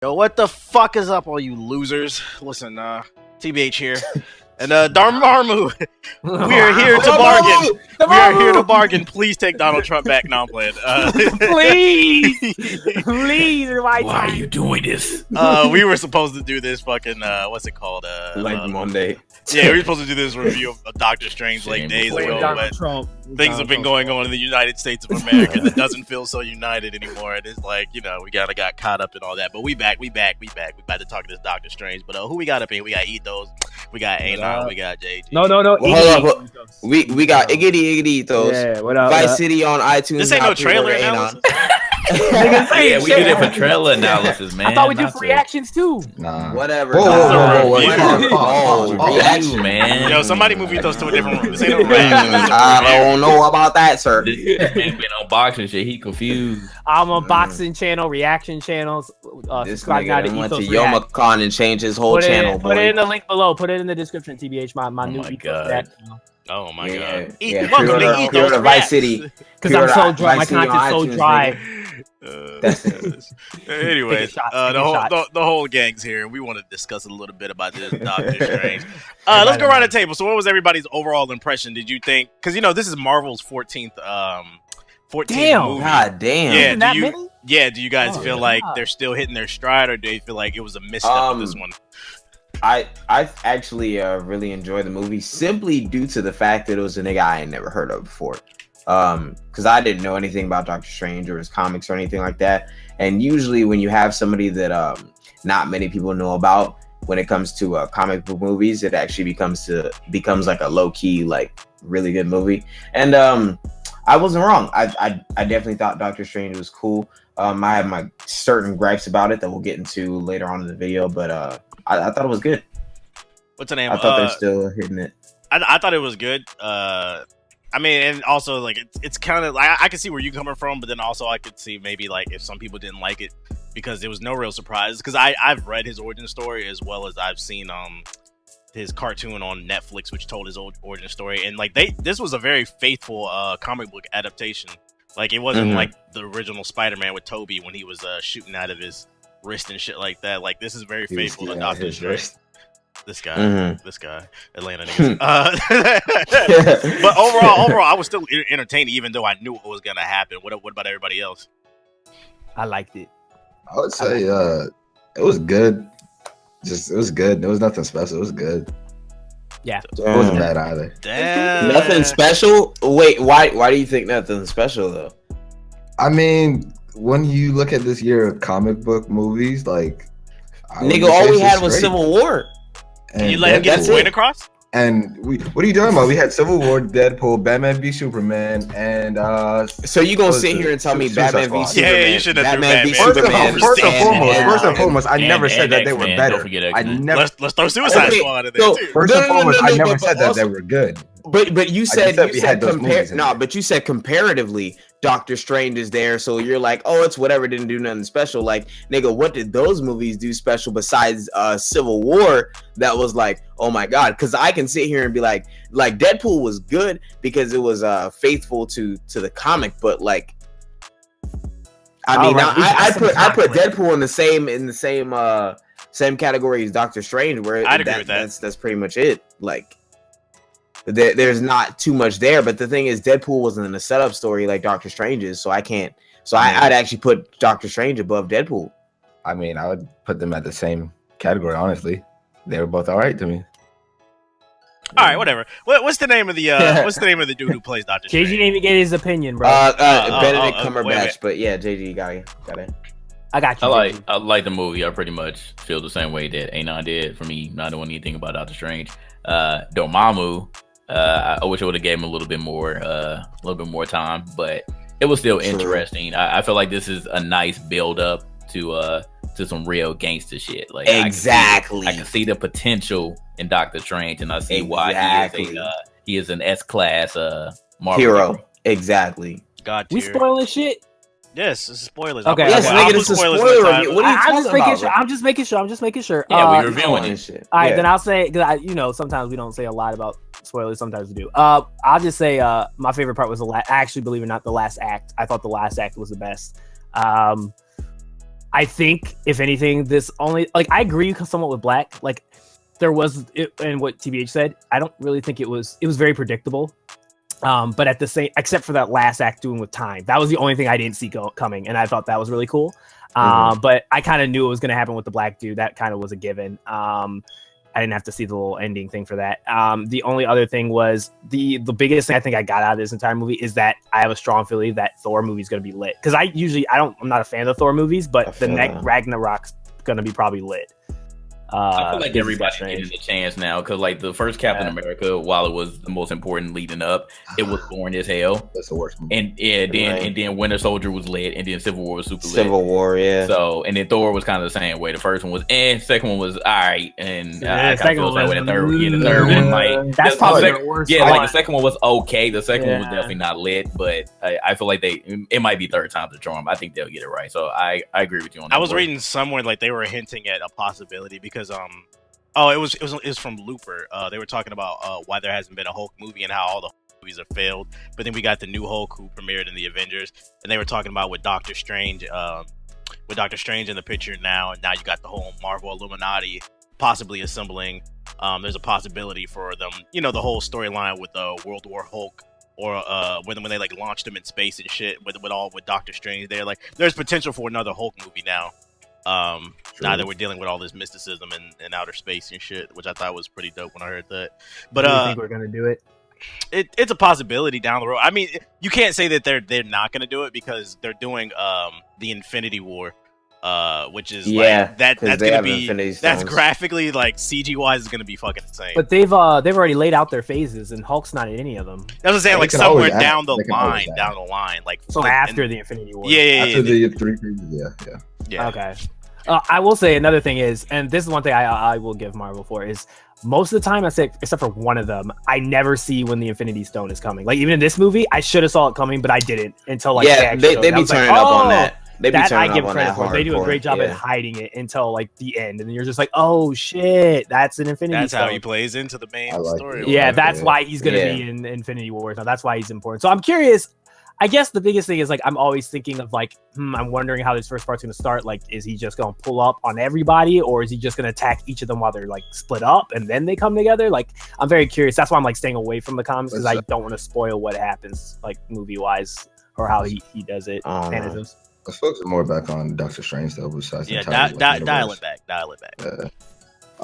Yo, what the fuck is up, all you losers? Listen, TBH here. And Darmarmu, we are here to bargain. We are here to bargain. Please take Donald Trump back. No, I'm playing. Please, why are you doing this? We were supposed to do this fucking what's it called? Monday. Yeah, we were supposed to do this review of Doctor Strange days ago, but things have been going on in the United States of America that doesn't feel so united anymore. And it's like, we got caught up in all that. But we back. We about to talk this Doctor Strange. But who we got up here? We got Ethos. We got Anon. We got JG. No. Well, hold up. We got Iggity Ethos. Yeah, what up? Vice City on iTunes. This ain't no trailer analysis. Yeah, we do that for trailer analysis, man. I thought we do for reactions too. Nah. Whatever. Whoa. Reaction, man. Yo, somebody move Ethos to a different room. This ain't no reaction. I don't know about that, sir. This man been on boxing shit. He confused. I'm on boxing channel, reaction channels. This nigga went to Yomacon and changed his whole channel. Put it in the link below. Put it in the description, TBH. My new God. Oh my god. Welcome to Ethos Vice City. Because I'm so dry. My content's so dry. Anyways, the whole gang's here. We want to discuss a little bit about this Doctor Strange. Let's go around the table. So, what was everybody's overall impression? Did you think? Because this is Marvel's 14th movie. God damn. Do you guys feel like they're still hitting their stride, or do you feel like it was a misstep with this one? I actually really enjoyed the movie simply due to the fact that it was a nigga I had never heard of before. Because I didn't know anything about Doctor Strange or his comics or anything like that. And usually when you have somebody that not many people know about when it comes to comic book movies, it actually becomes like a low key, like really good movie. And I wasn't wrong. I definitely thought Doctor Strange was cool. I have my certain gripes about it that we'll get into later on in the video, but I thought it was good. What's the name? I thought they're still hitting it. I thought it was good. And also like it's kind of like I can see where you're coming from, but then also I could see maybe like if some people didn't like it because there was no real surprise. Because I've read his origin story as well as I've seen his cartoon on Netflix, which told his origin story, and like this was a very faithful comic book adaptation. Like it wasn't like the original Spider-Man with Tobey when he was shooting out of his wrist and shit like that. Like this is very faithful to Doctor Strange. This guy, Atlanta niggas. But overall, I was still entertained, even though I knew what was gonna happen. What about everybody else? I liked it. I would say it was good. It was good. There was nothing special. It was good. Yeah, it wasn't bad either. Damn. Nothing special. Wait, why do you think nothing special though? I mean, when you look at this year of comic book movies, like nigga, all we had was Civil War. And you let him get his point across? And what are you talking about? We had Civil War, Deadpool, Batman v Superman, and so you gonna sit here and tell me Batman v Superman? Yeah, you should have Batman v Superman. First and foremost, I never said that they were better. I never. Let's throw Suicide Squad in there too. First and foremost, I never said that they were good. But you said but you said comparatively, Doctor Strange is there, so you're like, oh, it's whatever, didn't do nothing special. Like, nigga, what did those movies do special besides Civil War? That was like, oh my god, because I can sit here and be like Deadpool was good because it was faithful to the comic, but like, I mean, I put Deadpool in the same category as Doctor Strange, where I'd agree with that. That's pretty much it. Like, there's not too much there, but the thing is, Deadpool wasn't in a setup story like Doctor Strange is, so I can't. So I'd actually put Doctor Strange above Deadpool. I mean, I would put them at the same category. Honestly, they were both all right to me. All right, whatever. What's the name of the dude who plays Doctor Strange? JG didn't even get his opinion, bro. Benedict Cumberbatch, but yeah, JG got it. I got you. I like the movie. I pretty much feel the same way that Anon did. For me, not knowing anything about Doctor Strange. Dormammu. I wish I would have gave him a little bit more time, but it was still interesting. I feel like this is a nice build up to some real gangster shit. Like exactly, I can see the potential in Doctor Strange, and I see why he is an S-class Marvel hero. Exactly. God, we spoiling shit. Yes, it's spoilers. Okay. Yes, nigga, this is spoiler review. What are you talking about? I'm just making sure. Yeah, we're reviewing this shit. All right, then I'll say, because sometimes we don't say a lot about spoilers. Sometimes we do. I'll just say my favorite part was actually, believe it or not, the last act. I thought the last act was the best. I think if anything, this only like I agree somewhat with Black. Like there was and what TBH said, I don't really think it was very predictable. But at the same, except for that last act doing with time, that was the only thing I didn't see coming, and I thought that was really cool. But I kind of knew it was going to happen with the black dude. That kind of was a given. I didn't have to see the little ending thing for that. The only other thing was the biggest thing I think I got out of this entire movie is that I have a strong feeling that Thor movie is going to be lit. Because I'm not a fan of Thor movies, but the next Ragnarok's going to be probably lit. I feel like everybody's getting a chance now because, like, the first Captain America, while it was the most important leading up, it was boring as hell. That's the worst movie. And then Winter Soldier was lit, and then Civil War was super lit. Civil War, yeah. So, and then Thor was kind of the same way. The first one was, second one was all right, and I kind of feel the same way. The third one, like, that's probably the worst. Yeah, like the second one was okay. The second one was definitely not lit, but I feel like it might be third time's the charm. I think they'll get it right. So I agree with you on that. I was reading somewhere like they were hinting at a possibility because it was from Looper. They were talking about why there hasn't been a Hulk movie and how all the Hulk movies are failed. But then we got the new Hulk who premiered in the Avengers, and they were talking about with Doctor Strange in the picture now, and now you got the whole Marvel Illuminaughty possibly assembling. There's a possibility for them, the whole storyline with World War Hulk, or when they like launched him in space and shit with Doctor Strange there. Like, there's potential for another Hulk movie now. Now that we're dealing with all this mysticism and outer space and shit, which I thought was pretty dope when I heard that. But do you think we're gonna do it? It's a possibility down the road. I mean, you can't say that they're not gonna do it because they're doing the Infinity War, which is like that's gonna be graphically, like, CG wise is gonna be fucking insane. But they've already laid out their phases, and Hulk's not in any of them. That's what I'm saying, like somewhere down the line, like so after the Infinity War. After the 3 phases, yeah. Okay. I will say another thing is, and this is one thing I will give Marvel for, is most of the time, I say, except for one of them, I never see when the Infinity Stone is coming. Like, even in this movie, I should have saw it coming, but I didn't until like they be turning up on that. They be that turning I give up on credit that for. They do a great job at hiding it until like the end, and then you're just like, oh shit, that's an Infinity Stone. That's how he plays into the main story. Yeah, that's why he's gonna be in Infinity Wars. Now that's why he's important. So I'm curious. I guess the biggest thing is, like, I'm always thinking of, like, I'm wondering how this first part's going to start. Like, is he just going to pull up on everybody, or is he just going to attack each of them while they're, like, split up and then they come together? Like, I'm very curious. That's why I'm, like, staying away from the comics, because I don't want to spoil what happens, like, movie-wise, or how he does it. Let's focus more back on Doctor Strange, though, besides dial it back.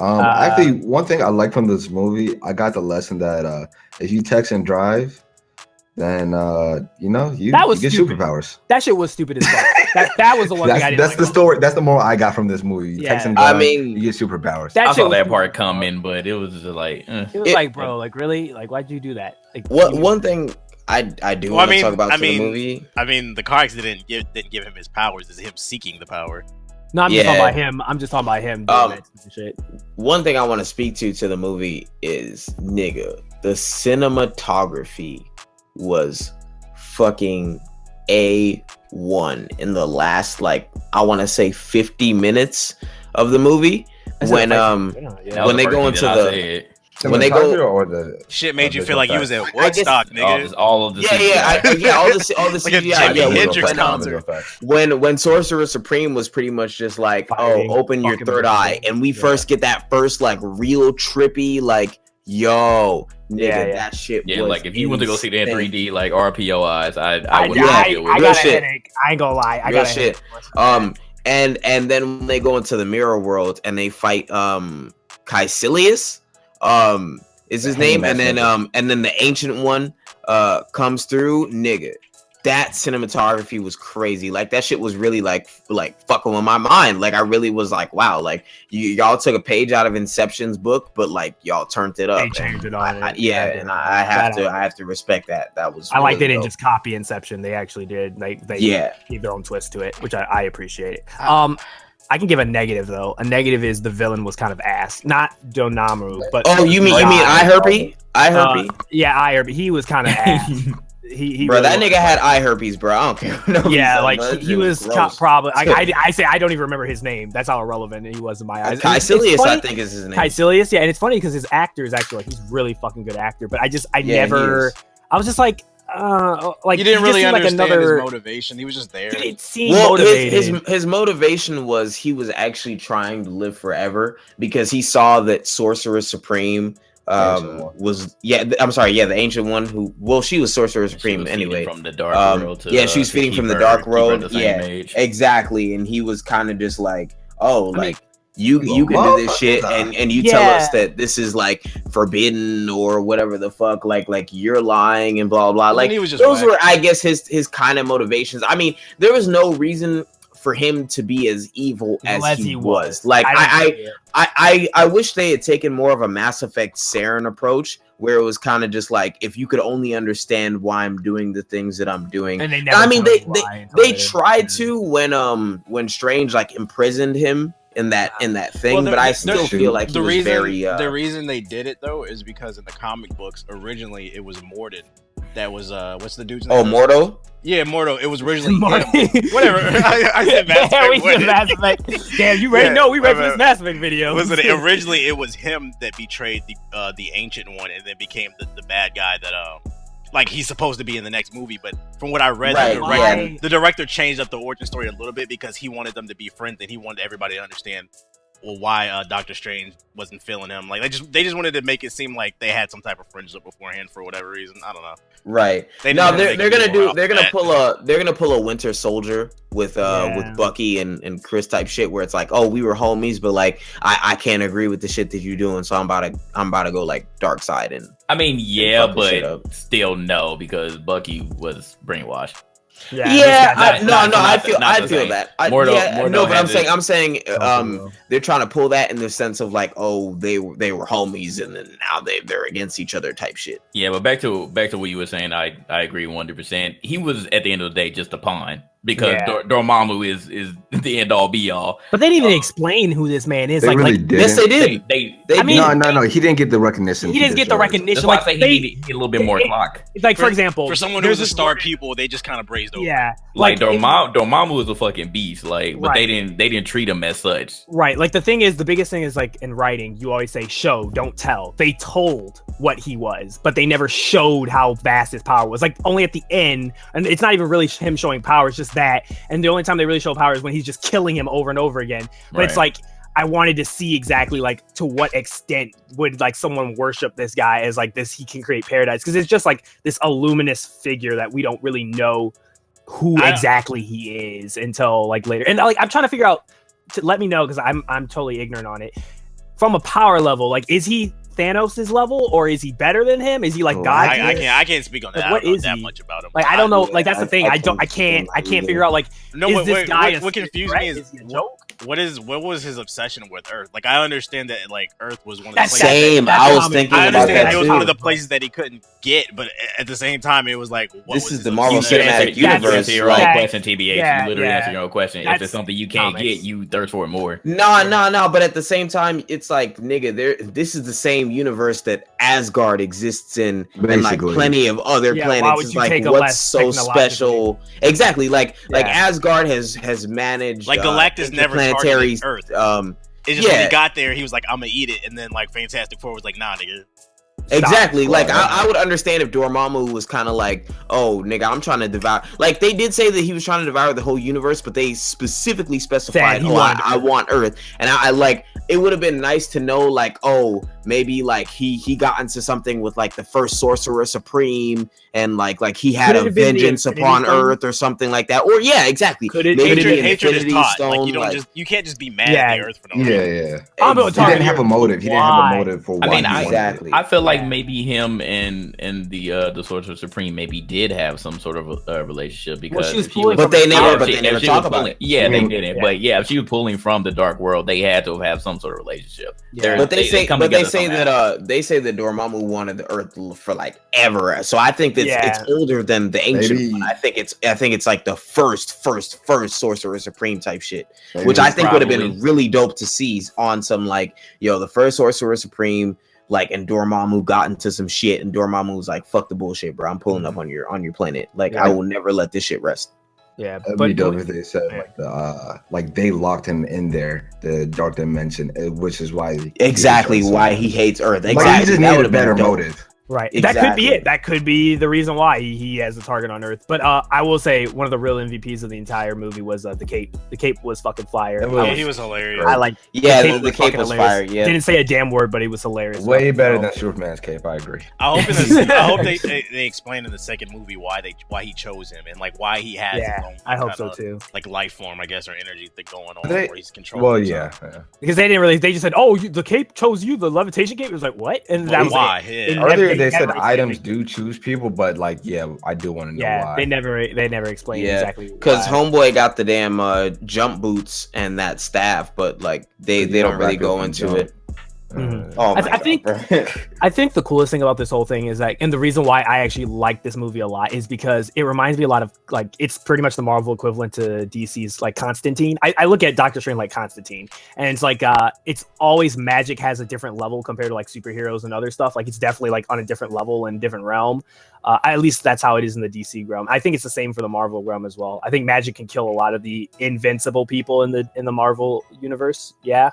Actually, one thing I like from this movie, I got the lesson that if you text and drive, then you get superpowers. That shit was stupid as fuck. that was the one thing I didn't. That's the story. That's the moral I got from this movie. Yeah. You get superpowers. I saw that part coming, but it was just like it was like, bro, like, really, like, why'd you do that? Like, one thing I do want to talk about the movie. I mean, the comics didn't give him his powers. It's him seeking the power. No, I'm just talking about him. I'm just talking about him doing that shit. One thing I want to speak to the movie is, nigga, the cinematography was fucking A1 in the last, like, I want to say 50 minutes of the movie. When they go into the when they go or the shit made you feel like you was at Woodstock, nigga. All of the all the CGI. Like a Jimi Hendrix concert. When Sorcerer Supreme was pretty much just like, open your third eye, and we first get that first, like, real trippy, like, yo, nigga, that shit was like, if you want to go see that in 3D, like, RPO eyes, I would I got a headache. I ain't gonna lie. I got shit. And then when they go into the mirror world and they fight Caecilius, is his name, and then the ancient one comes through, nigga. That cinematography was crazy. Like, that shit was really like fucking with my mind. Like, I really was like, wow, like, y'all took a page out of Inception's book, but, like, y'all turned it up. They changed it on it. And I have to respect that. That was I like they didn't just copy Inception. They actually did. They gave their own twist to it, which I appreciate it. I can give a negative, though. A negative is the villain was kind of ass. Not Dormammu, but you mean iHerpy? Yeah, iHerpy. He was kind of ass. He bro, really that nigga had eye herpes, bro. I don't care. No, yeah, like he was probably. I say I don't even remember his name. That's how irrelevant he was in my eyes. Caecilius, I think, is his name. Caecilius, yeah, and it's funny because his actor is actually, like, he's really fucking good actor. But I was just like, like you didn't really understand like his motivation. He was just there. It seemed motivated. His motivation was he was actually trying to live forever because he saw that Sorcerer Supreme was the Ancient One who she was Sorcerer Supreme anyway from the dark world to, she was feeding from the dark world, exactly, and he was kind of just like, you can do this shit and you tell us that this is like forbidden or whatever the fuck, like you're lying and blah blah. Like those were, I guess, his kind of motivations. I mean, there was no reason for him to be as evil as he was. Like I wish they had taken more of a Mass Effect Saren approach, where it was kind of just like, if you could only understand why I'm doing the things that I'm doing. And they tried to when Strange like imprisoned him in that thing, but I still feel like the reason they did it though is because in the comic books originally it was Mordin that was what's the dude's name? Oh, Mordo? Yeah, Mordo. It was originally him. Whatever. I said Mass Effect. Mass Effect. Damn, you ready? No, we ready for this Mass Effect video. Listen, originally it was him that betrayed the Ancient One and then became the bad guy that like he's supposed to be in the next movie. But from what I read, the director changed up the origin story a little bit because he wanted them to be friends and he wanted everybody to understand why Doctor Strange wasn't feeling him. Like they just wanted to make it seem like they had some type of friendship beforehand for whatever reason. I don't know. Right. They're gonna pull a Winter Soldier with Bucky and Chris type shit where it's like, oh, we were homies, but like I can't agree with the shit that you're doing, so I'm about to go like dark side and. I mean, yeah, but still no, because Bucky was brainwashed. I feel that. I'm saying they're trying to pull that in the sense of like, oh, they were homies and then now they're against each other type shit. Yeah, but back to what you were saying, I agree 100%. He was at the end of the day just a pawn because Dormammu is the end all be all. But they didn't even explain who this man is. Yes, they did. No, he didn't get the recognition. He didn't get the recognition. That's why I say he needed a little bit more clock. Like for example, for someone who's a star pupil, they just kind of brazed over. Yeah, like Dormammu was a fucking beast. Like, but they didn't treat him as such. Right. Like the biggest thing is like in writing, you always say show, don't tell. They told what he was, but they never showed how vast his power was. Like only at the end, and it's not even really him showing power. It's just that, and the only time they really show power is when he's just killing him over and over again. But it's like, I wanted to see exactly like to what extent would like someone worship this guy as like this, he can create paradise, because it's just like this illuminous figure that we don't really know who exactly he is until like later. And like I'm trying to figure out, to let me know, because I'm totally ignorant on it. From a power level, like is he Thanos' level, or is he better than him? Is he like God? I can't speak on that. Like, what I don't know is that he? much about him. Like I don't know. Like that's the thing. I can't figure out like, is this guy what confused me is he a joke? What was his obsession with Earth? Like I understand that like Earth was one of the places. Same. I was thinking about that it was one of the places that he couldn't get, but at the same time, it was like, this is the Marvel Cinematic Universe. You answer your own question, TBH. You literally answer your own question. If it's something you can't get, you thirst for it more. No. But at the same time, it's like, nigga, this is the same universe that Asgard exists in, and like plenty of other planets. It's like, what's so special? Exactly. Like Asgard has managed. Like Galactus never targeted Earth. It's just when he got there, he was like, I'm gonna eat it, and then like Fantastic Four was like, nah, nigga. Exactly. Like I would understand if Dormammu was kind of like, oh nigga, I'm trying to devour. Like they did say that he was trying to devour the whole universe, but they specifically specified, I want Earth. And I like, it would have been nice to know like, oh, maybe like he got into something with like the first Sorcerer Supreme, and like he had a vengeance upon Earth or something like that. Or exactly. Hatred is taught. Like you can't just be mad at the Earth for no reason. Yeah. He didn't have a motive. He didn't have a motive for why. Exactly. I feel like maybe him and the Sorcerer Supreme maybe did have some sort of relationship, because they never talk about it. Yeah, they didn't. But yeah, if she was pulling from the dark world, they had to have some sort of relationship. Yeah. But they say that Dormammu wanted the Earth for like ever. So I think that it's older than the Ancient One. I think it's like the first Sorcerer Supreme type shit, which I think would have been really dope to see on some like, the first Sorcerer Supreme. Like, and Dormammu got into some shit, and Dormammu was like, "Fuck the bullshit, bro. I'm pulling up on your planet. Like, I will never let this shit rest." Yeah, but they said like they locked him in there, the dark dimension, which is why why he hates Earth. Exactly, like, he just needed a better motive. Right. Exactly. That could be it. That could be the reason why he has a target on Earth. But I will say one of the real MVPs of the entire movie was the Cape. The Cape was fucking fire. He was hilarious. I like. The Cape was fire. Yeah. Didn't say a damn word, but he was hilarious. Way better than Superman's Cape. I agree. I hope they explain in the second movie why he chose him and like why he has his own I hope so too. Like life form, I guess, or energy thing going on where he's controlling. Well, himself. yeah. Because they didn't really. They just said, "Oh, the Cape chose you." The levitation Cape. It was like, what? And that was why. It. Earlier they said items do choose people, but like, yeah, I do want to know why. They never explained exactly. Because Homeboy got the damn jump boots and that staff, but like they don't really go into it. I think the coolest thing about this whole thing is that, and the reason why I actually like this movie a lot is because it reminds me a lot of like it's pretty much the Marvel equivalent to DC's like Constantine. I look at Doctor Strange like Constantine, and it's like it's always magic has a different level compared to like superheroes and other stuff. Like it's definitely like on a different level and different realm. At least that's how it is in the DC realm. I think it's the same for the Marvel realm as well. I think magic can kill a lot of the invincible people in the Marvel universe. Yeah.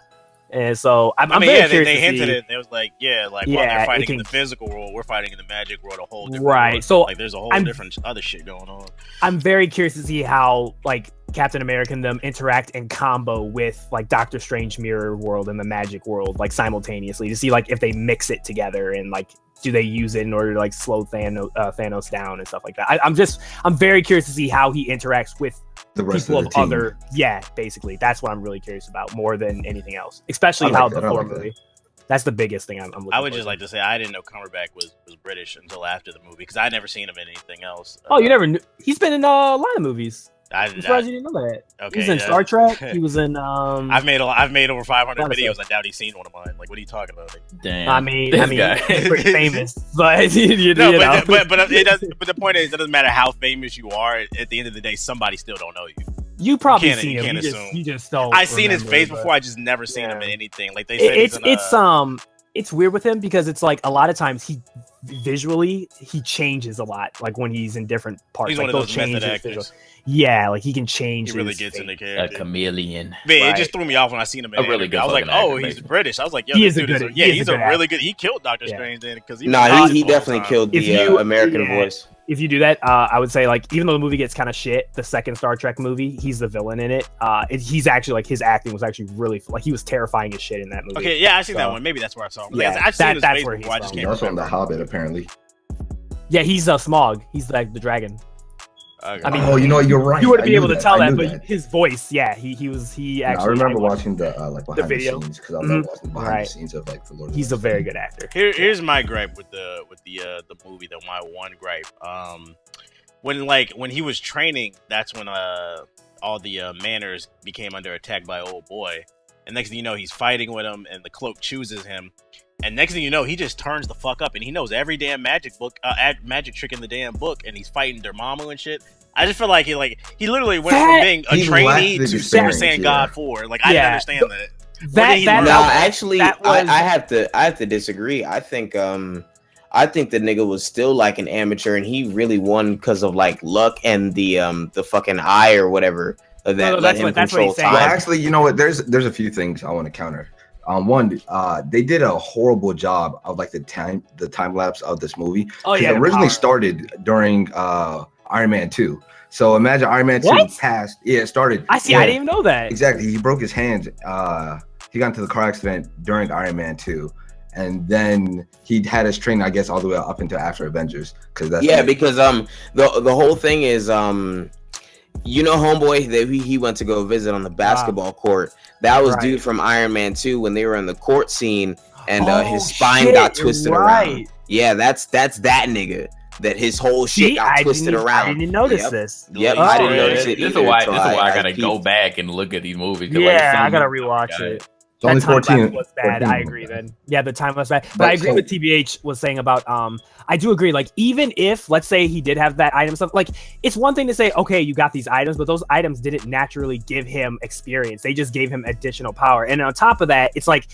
And so I'm very curious they to hinted see. it. It was like, while they're fighting in the physical world, we're fighting in the magic world, a whole different right. world. So like, there's a whole different other shit going on. I'm very curious to see how like Captain America and them interact and combo with like Doctor Strange mirror world and the magic world like simultaneously to see like if they mix it together and like do they use it in order to like slow Thanos down and stuff like that. I'm very curious to see how he interacts with the rest people of the team. Basically that's what I'm really curious about more than anything else, especially how the Thor movie. That's the biggest thing I'm looking I would for. just like to say I didn't know Cumberbatch was British until after the movie because I'd never seen him in anything else. You never knew? He's been in a lot of movies. I'm surprised you didn't know that. Okay, he was in Star Trek. He was in. I've made over 500 videos. I doubt he's seen one of mine. Like, what are you talking about? Damn. I mean, he's pretty famous, but you know. But it does. But the point is, it doesn't matter how famous you are. At the end of the day, somebody still don't know you. You probably seen him. You just don't. I've seen his face before. I just never seen him in anything. Like they said, it's weird with him because it's like a lot of times he changes a lot. Like when he's in different parts, he's like one of those method actors. Yeah, like he can change. He really gets into character. A chameleon. Man, it just threw me off when I seen him. I was like, oh, he's British. I was like, yo, he's a really good. He killed Doctor Strange then because he definitely killed the American voice. If you do that, I would say like even though the movie gets kind of shit, the second Star Trek movie, he's the villain in it. He's actually like his acting was actually really like he was terrifying as shit in that movie. Okay, yeah, I seen that one. Maybe that's where I saw him. Yeah, I've seen his face before. I just can't. Also in The Hobbit, apparently. Yeah, he's Smaug. He's like the dragon. Okay. I mean, you know, you're right. You wouldn't be able to tell that, but his voice, he actually. I remember watching the like behind the scenes because I love watching behind the scenes of like the Lord. He's a very good actor. Here's my gripe with the movie. My one gripe. When he was training, that's when all the manners became under attack by Old Boy, and next thing you know, he's fighting with him, and the cloak chooses him. And next thing you know, he just turns the fuck up, and he knows every damn magic trick in the damn book, and he's fighting Dormammu and shit. I just feel like he literally went from being a trainee to Super Saiyan God 4. Like I didn't understand that. I have to disagree. I think the nigga was still like an amateur, and he really won because of like luck and the fucking eye or whatever that let him control time. Well, actually, you know what? There's a few things I want to counter. One, they did a horrible job of like the time lapse of this movie. Oh yeah, it originally started during Iron Man 2. So imagine Iron Man 2 passed. Yeah, it started. I didn't even know that. Exactly. He broke his hand. He got into the car accident during Iron Man 2. And then he had his training, I guess, all the way up until after Avengers. Because the whole thing is Homeboy that he went to go visit on the basketball court. That was dude from Iron Man 2 when they were in the court scene and his spine got twisted around. Yeah, that's that nigga. That his whole shit got twisted around. I didn't notice this. Yep, I didn't notice it. This is why I gotta go back and look at these movies. Yeah, I gotta rewatch it. It's only 14 was bad. 14. I agree then. Yeah, the time was bad. But I agree with TBH was saying about I do agree, like even if let's say he did have that item stuff, like it's one thing to say, okay, you got these items, but those items didn't naturally give him experience. They just gave him additional power. And on top of that, it's like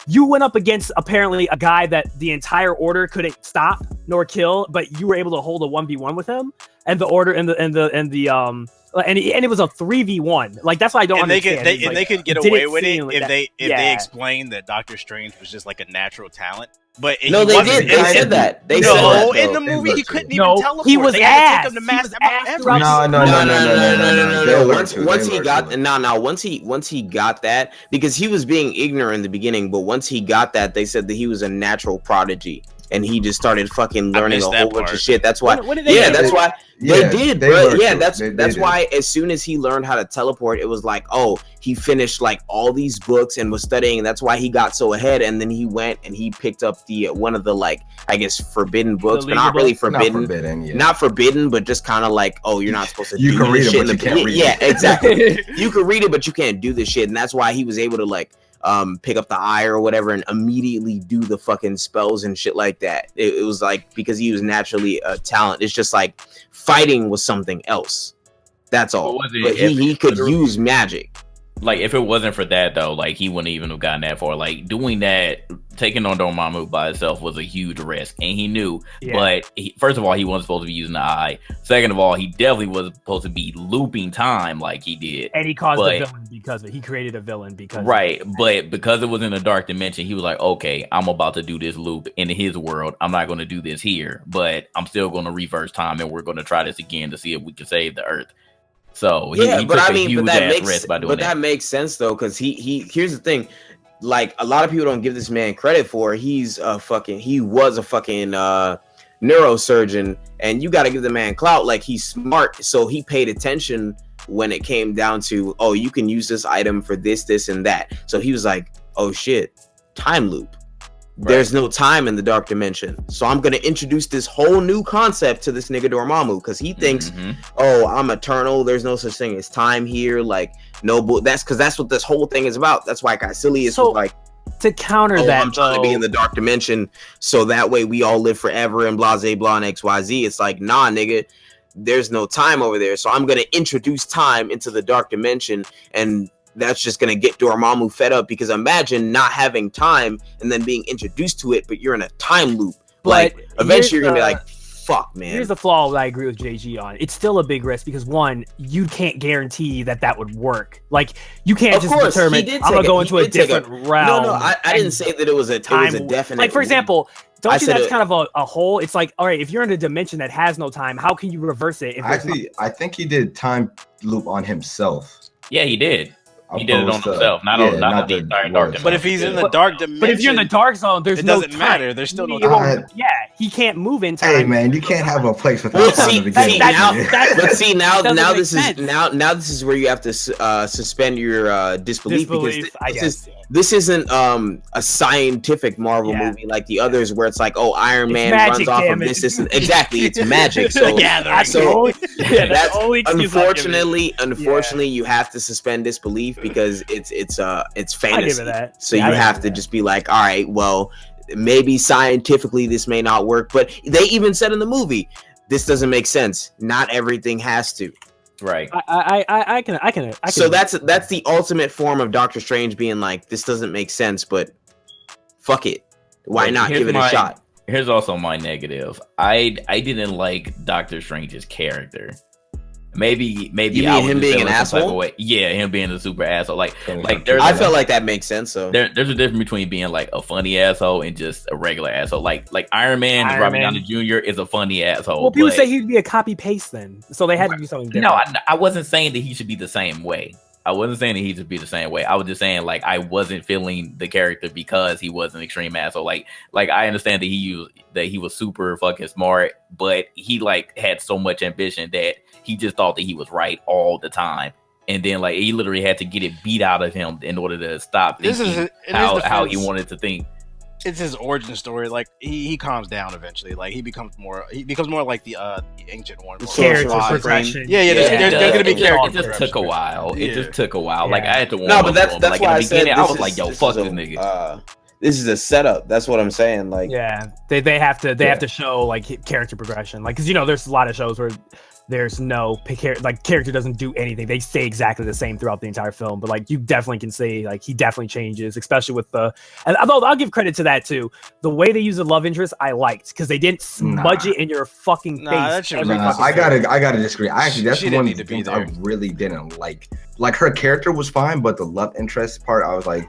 you went up against apparently a guy that the entire order couldn't stop nor kill, but you were able to hold a 1v1 with him, and the order and the and it was a 3v1. Like that's why I don't understand. They could get away with it if they explained that Doctor Strange was just like a natural talent. But no, they did. They said that. They said that, in the movie he couldn't even teleport. He was asked. No. Once he got that, because he was being ignorant in the beginning, but once he got that, they said that he was a natural prodigy. And he just started fucking learning a whole bunch of shit. That's why. That's why they did. That's why as soon as he learned how to teleport, it was like, oh, he finished like all these books and was studying. And that's why he got so ahead. And then he went and he picked up the one of the like, I guess, forbidden books, but not really forbidden. Not forbidden, but just kind of like, oh, you're not supposed to. You can read it, but you can't read it. Yeah, exactly. You can read it, but you can't do this shit. And that's why he was able to like. Pick up the eye or whatever and immediately do the fucking spells and shit like that. It was like because he was naturally a talent. It's just like fighting was something else. That's all. But he could use magic. Like if it wasn't for that though, like he wouldn't even have gotten that far. Like doing that, taking on Dormammu by itself was a huge risk, and he knew. Yeah. But first of all, he wasn't supposed to be using the eye. Second of all, he definitely wasn't supposed to be looping time like he did. And he caused a villain because of it. He created a villain because but because it was in a dark dimension, he was like, okay, I'm about to do this loop in his world. I'm not going to do this here, but I'm still going to reverse time, and we're going to try this again to see if we can save the Earth. So he took a huge ass risk by doing that. But that makes sense though, because he here's the thing, like a lot of people don't give this man credit for. He was a fucking neurosurgeon, and you got to give the man clout. Like he's smart, so he paid attention when it came down to, oh, you can use this item for this, and that. So he was like, oh shit, time loop. Right. There's no time in the dark dimension, so I'm gonna introduce this whole new concept to this nigga Dormammu because he thinks, oh, I'm eternal. There's no such thing as time here. Like, no, that's because that's what this whole thing is about. That's why Caecilius was like, to counter that, I'm trying to be in the dark dimension, so that way we all live forever and blah blah and XYZ. It's like, nah, nigga, there's no time over there. So I'm gonna introduce time into the dark dimension, and that's just going to get Dormammu fed up, because imagine not having time and then being introduced to it, but you're in a time loop. But like, eventually you're going to be like, fuck, man. Here's the flaw that I agree with JG on. It's still a big risk because, one, you can't guarantee that would work. Like, you can't just determine, I'm going to go into a different realm. No, I didn't say that it was a definite. Like, for example, don't you think that's kind of a hole? It's like, all right, if you're in a dimension that has no time, how can you reverse it? Actually, I think he did time loop on himself. Yeah, he did. He did it on himself, not the entire dark dimension. But if he's in the dark dimension, but if you're in the dark zone, it doesn't matter. There's still no time. Yeah, he can't move in time. Hey man, you can't have a place without time. Now this is where you have to suspend your disbelief, because this isn't a scientific Marvel movie like the others where it's like, oh, Iron Man runs off of this. Exactly, it's magic. So unfortunately, you have to suspend disbelief because it's fantasy. So you have to just be like, all right, well, maybe scientifically this may not work, but they even said in the movie, this doesn't make sense. Not everything has to. Right. I can. So that's the ultimate form of Doctor Strange being like, this doesn't make sense, but fuck it. Why not give it a shot? Here's also my negative. I didn't like Doctor Strange's character. Maybe you mean him being an asshole? Yeah, him being a super asshole. Like I felt like that makes sense. So there's a difference between being like a funny asshole and just a regular asshole. Like Iron Man, Robert Downey Jr. is a funny asshole. Well, people say he'd be a copy paste then, so they had to do something different. No, I wasn't saying that he should be the same way. I wasn't saying that he should be the same way. I was just saying like I wasn't feeling the character because he was an extreme asshole. Like I understand that he was super fucking smart, but he like had so much ambition that he just thought that he was right all the time. And then like he literally had to get it beat out of him in order to stop thinking how he wanted to think. It's his origin story. Like he calms down eventually. Like he becomes more like the ancient one. Character progression. Yeah. There's gonna be character. It just took a while. It just took a while. Yeah. Like I had to warm up. No, but that's like why in the beginning, I was like, "Yo, fuck this nigga." This is a setup. That's what I'm saying. Like, yeah, they have to show like character progression. Like, because there's a lot of shows where there's no character doesn't do anything. They stay exactly the same throughout the entire film. But like you definitely can say like he definitely changes, especially with and although I'll give credit to that too. The way they use the love interest, I liked because they didn't smudge it in your fucking face. I gotta disagree. Actually, that's one of the things I really didn't like. Like her character was fine, but the love interest part, I was like,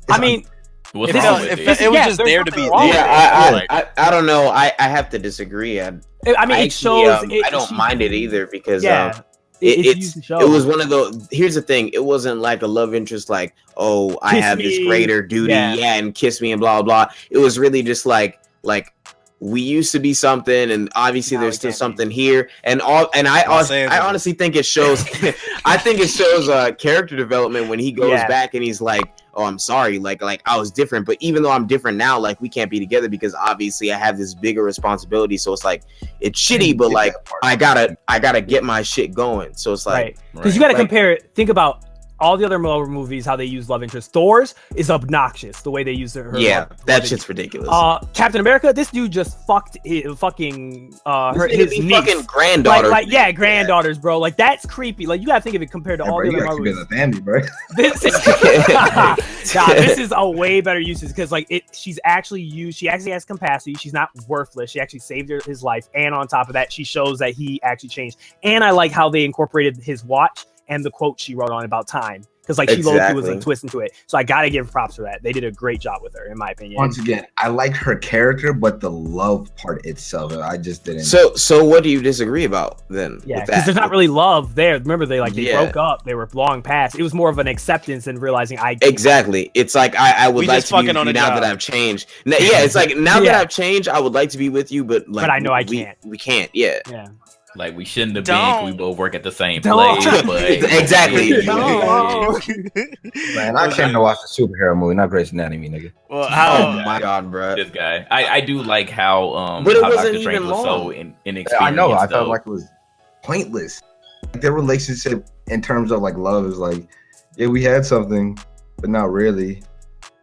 it was just there to be there. Yeah, I don't know. I have to disagree. It shows. I don't mind it either because it was one of those. Here's the thing: it wasn't like a love interest, like I have this greater duty, and kiss me and blah blah. It was really just like we used to be something, and obviously there's still something here, and I honestly think it shows. I think it shows character development when he goes back and he's like, "Oh, I'm sorry, like I was different, but even though I'm different now, like we can't be together because obviously I have this bigger responsibility. So it's like it's shitty, but like I gotta get my shit going. So it's like because you gotta compare it. Think about all the other Marvel movies, how they use love interest. Thor's is obnoxious the way they use her. That shit's ridiculous. Captain America, this dude just fucked his niece. Fucking granddaughter. Granddaughters, bro. Like that's creepy. Like you gotta think of it compared to all the other Marvel movies. Family, bro. This is a way better usage because she actually has capacity. She's not worthless. She actually saved his life, and on top of that, she shows that he actually changed. And I like how they incorporated his watch and the quote she wrote on about time because she low-key was a twist into it. So I gotta give props for that. They did a great job with her, in my opinion. Once again, I like her character, but the love part itself, I just didn't. So what do you disagree about then? Yeah, because there's not really love there. Remember, they broke up. They were long past. It was more of an acceptance and realizing exactly. It's like I would like to be with you now that I've changed. It's like now that I've changed, I would like to be with you, but I know I can't. We can't. Yeah. Like we shouldn't have been. We both work at the same place. But exactly. Man, I came to watch a superhero movie, not Grey's Anatomy, nigga. Well, oh my god, bro. This guy. I do like how but it how wasn't Dr. Strange even was so long. inexperienced. I know. I felt like it was pointless. Their relationship in terms of like love is like, yeah, we had something, but not really.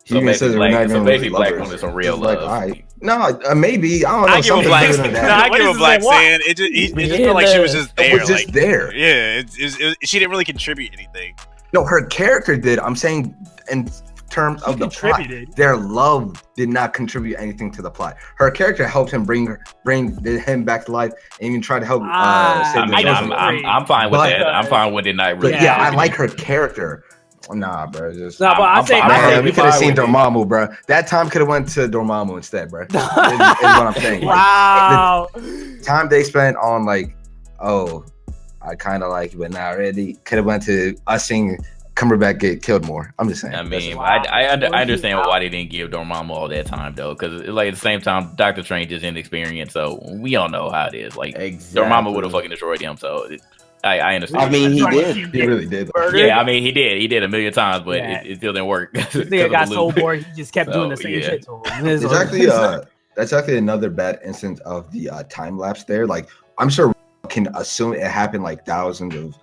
So basically, Black woman is a real love. Like, no, maybe I don't know. I give a Black. I give a Black saying it just felt like she was just there. It was just there. Yeah, she didn't really contribute anything. No, her character did. I'm saying in terms of the plot, their love did not contribute anything to the plot. Her character helped him bring him back to life, and even try to help save the children. I'm fine with that. I'm fine with it. Not really. Yeah, I like her character. Nah, bro. I'm saying we could have seen Dormammu, bro. That time could have went to Dormammu instead, bro. Is what I'm saying. Wow. The time they spent on I kind of like you, but not really. Could have went to us seeing Cumberbatch get killed more. I'm just saying. I mean, I understand why they didn't give Dormammu all that time though, because at the same time, Doctor Strange is inexperienced, so we all know how it is. Dormammu would have fucking destroyed him, so. I understand. I mean, he did. He really did. Yeah, I mean, he did. He did a million times, but it still didn't work. This nigga got so bored, he just kept doing the same shit to him. That's actually another bad instance of the time lapse there. Like, I'm sure we can assume it happened like thousands of,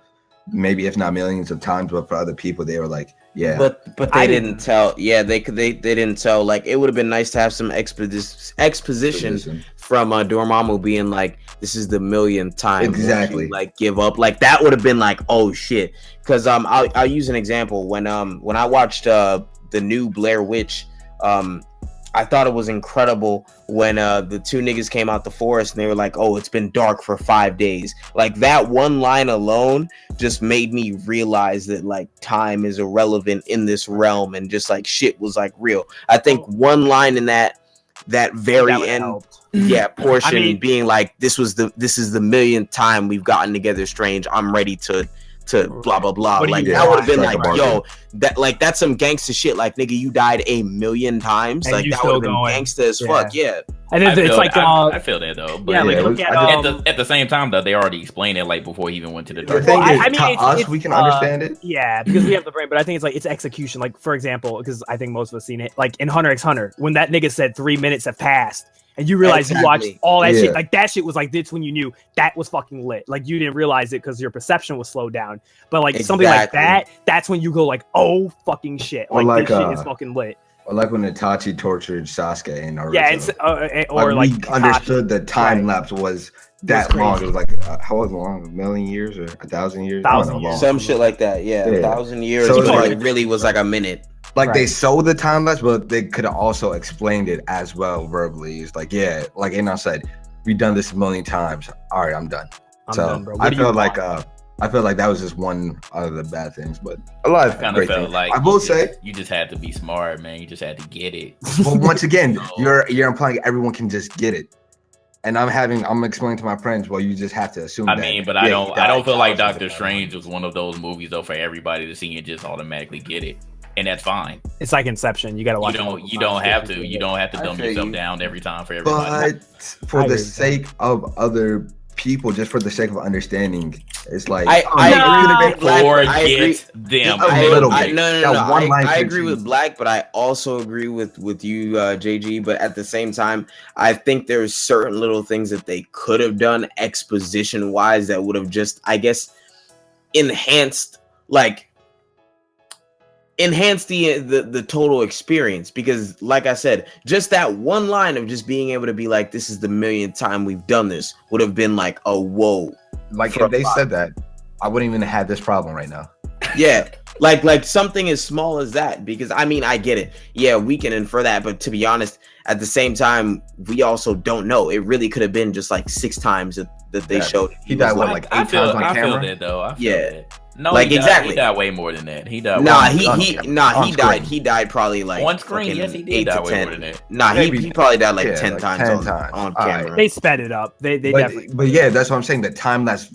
maybe if not millions of times, but for other people, they were like, yeah. But they didn't tell. Yeah, they didn't tell. Like, it would have been nice to have some exposition from Dormammu being like, this is the millionth time exactly give up. Like that would have been like, oh shit. Because I'll use an example. When I watched the new Blair Witch, I thought it was incredible when the two niggas came out the forest and they were like, oh, it's been dark for 5 days. Like that one line alone just made me realize that like time is irrelevant in this realm and just like shit was like real. I think one line in that very end portion being like, this is the millionth time we've gotten together, Strange. I'm ready to blah blah blah. Like that would have been like, yo, that's some gangster shit. Like nigga, you died 1,000,000 times. And like that would have been gangster as fuck. Yeah. And I feel that though. But look at the same time though, they already explained it like before he even went to the dark. The thing is, to us, we can understand it. Yeah, because we have the brain. But I think it's execution. Like for example, because I think most of us seen it. Like in Hunter x Hunter, when that nigga said 3 minutes have passed. And you realize you watched all that shit. Like that shit was like this when you knew that was fucking lit. Like you didn't realize it because your perception was slowed down. But like something like that, that's when you go like, oh fucking shit. Like this shit is fucking lit. Or like when Itachi tortured Sasuke in Naruto. Yeah, it's or like we understood the time lapse was that long. It was like how long? 1,000,000 years or 1,000 years? 1,000 years. Some shit like that. Yeah, 1,000 years. So it really was like a minute. Like they sold the time lapse, but they could have also explained it as well verbally. It's like, yeah, like Anon said, we've done this 1,000,000 times. All right, I'm done. I'm done, bro. I feel like that was just one of the bad things, but a lot of great things. Like I will say, you just had to be smart, man. You just had to get it. But once again, you're implying everyone can just get it. And I'm explaining to my friends, well, you just have to assume. I mean, but I don't feel like Doctor Strange was one of those movies though for everybody to see and just automatically get it. And that's fine. It's like Inception. You gotta watch. You don't have to dumb yourself down every time for everybody. But for the sake of other people, just for the sake of understanding, it's like I agree with Black, but I also agree with you, JG. But at the same time, I think there's certain little things that they could have done exposition wise that would have just, I guess, enhanced the total experience, because like I said, just that one line of just being able to be like, this is the 1,000,000th time we've done this would have been like a whoa. Like if they said that, I wouldn't even have this problem right now. Yeah, like something as small as that, because I mean, I get it. Yeah, we can infer that, but to be honest, at the same time, we also don't know. It really could have been just like 6 times that they showed. He died like 8 times on camera. I feel that though. I feel that. No, like exactly. He died way more than that. He died. He died probably like on screen. Yes, he did 8 die to way 10. more than that. Nah, he probably died like 10 times on camera. They sped it up. They definitely. But yeah, that's what I'm saying. The time lapse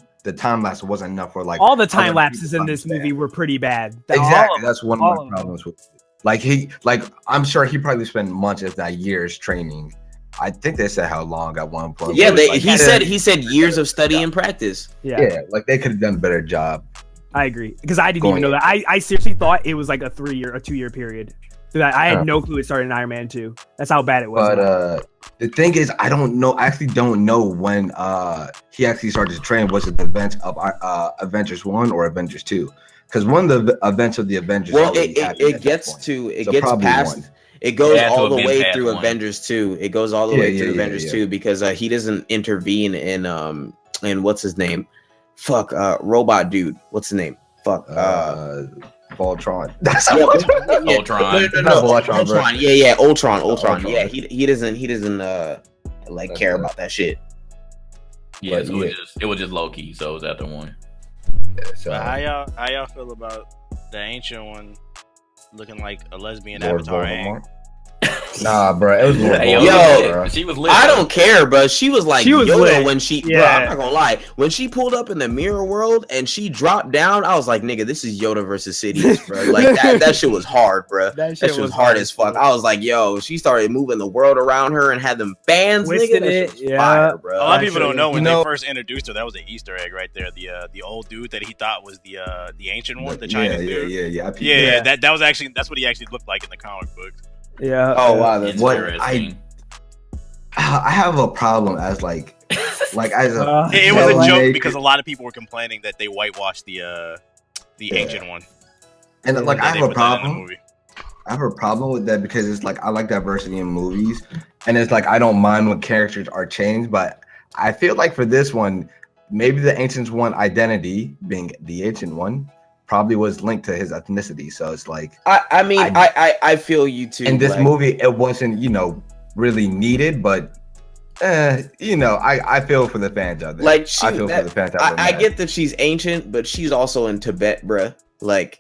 wasn't enough for like all the time lapses in this movie were pretty bad. Exactly, that's one of my problems with. I'm sure he probably spent months, if not years, training. I think they said how long at one point. Yeah, he said years of study and practice. Yeah, like they could have done a better job. I agree, because I didn't even know that. I seriously thought it was like a 2-year period. So that I had no clue it started in Iron Man 2. That's how bad it was. But the thing is, I actually don't know when he actually started to train. Was it the events of Avengers 1 or Avengers 2? Because one of the events of the Avengers. Well, it gets past. One. It goes all the way through Avengers 2. It goes all the way through Avengers 2 because he doesn't intervene in what's his name? Robot dude. What's his name? Voltron. That's Ultron. No, Ultron. Yeah, Ultron. Yeah, he doesn't care about that shit. Yeah, so it was just low key. So it was after one. Yeah, so how y'all feel about the ancient one looking like a lesbian Avatar? Nah, bro, it was she was lit. I don't care, bro. She was like Yoda lit. When she, bro, I'm not gonna lie. When she pulled up in the mirror world and she dropped down, I was like, nigga, this is Yoda versus Sidious, bro. Like that shit was hard, bro. That shit was hard as fuck. I was like, yo, she started moving the world around her and had them fans, nigga. That shit was fire, bro. A lot of people don't know when they first introduced her, that was an Easter egg right there. The old dude that he thought was the ancient one, the Chinese dude. Yeah. That was actually that's what he actually looked like in the comic books. Yeah. Oh wow, that's what I have a problem as like as a. It was a joke because a lot of people were complaining that they whitewashed the ancient one. And like I have a problem. I have a problem with that because it's like I like diversity in movies, and it's like I don't mind when characters are changed, but I feel like for this one, maybe the ancient one identity being the ancient one probably was linked to his ethnicity, so it's like I feel you too. In this movie, it wasn't really needed, but I feel for the fans out there. Like I feel for the fans out there. I get that she's ancient, but she's also in Tibet, bruh. Like,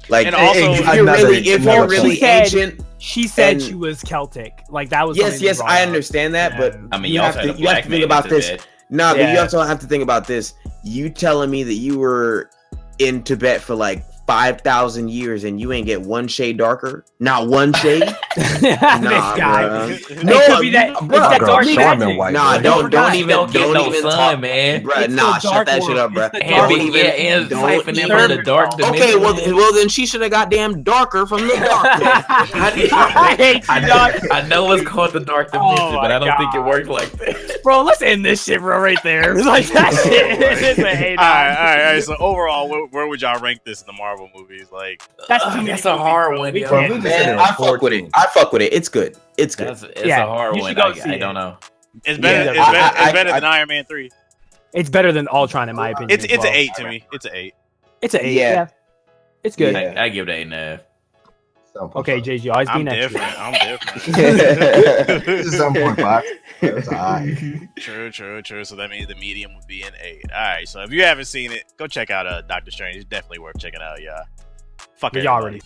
and also if you're really ancient, she said she was Celtic. Like that was yes, I understand that, but I mean, you have to think about this. Nah, but you also have to think about this. You telling me that you were in Tibet for like 5,000 years and you ain't get one shade darker? Not one shade? Nah, guy. No, that dark magic. Nah, don't even talk, man. Bruh, nah, shut that shit up, bruh. The dark dimension. Okay, well then she should have got damn darker from the dark. I know it's called the dark dimension, but I don't think it worked like that. Bro, let's end this shit, bro, right there. It's like that shit. It's an 8 All right. So overall, where would y'all rank this in the Marvel movies? Like, that's a hard one. Man, I fuck with it. I fuck with it. It's good. It's good. It's a hard one. I don't know. It's better. It's better than Iron Man 3. It's better than Ultron, in my opinion. It's an 8 to me. It's an 8. It's an 8. Yeah. It's good. I give it an 8.5. Okay, JG, always be next. I'm different. 7.5. That's all right. True. So that means the medium would be an 8. All right. So if you haven't seen it, go check out Doctor Strange. It's definitely worth checking out. Yeah. Fuck it. Y'all already.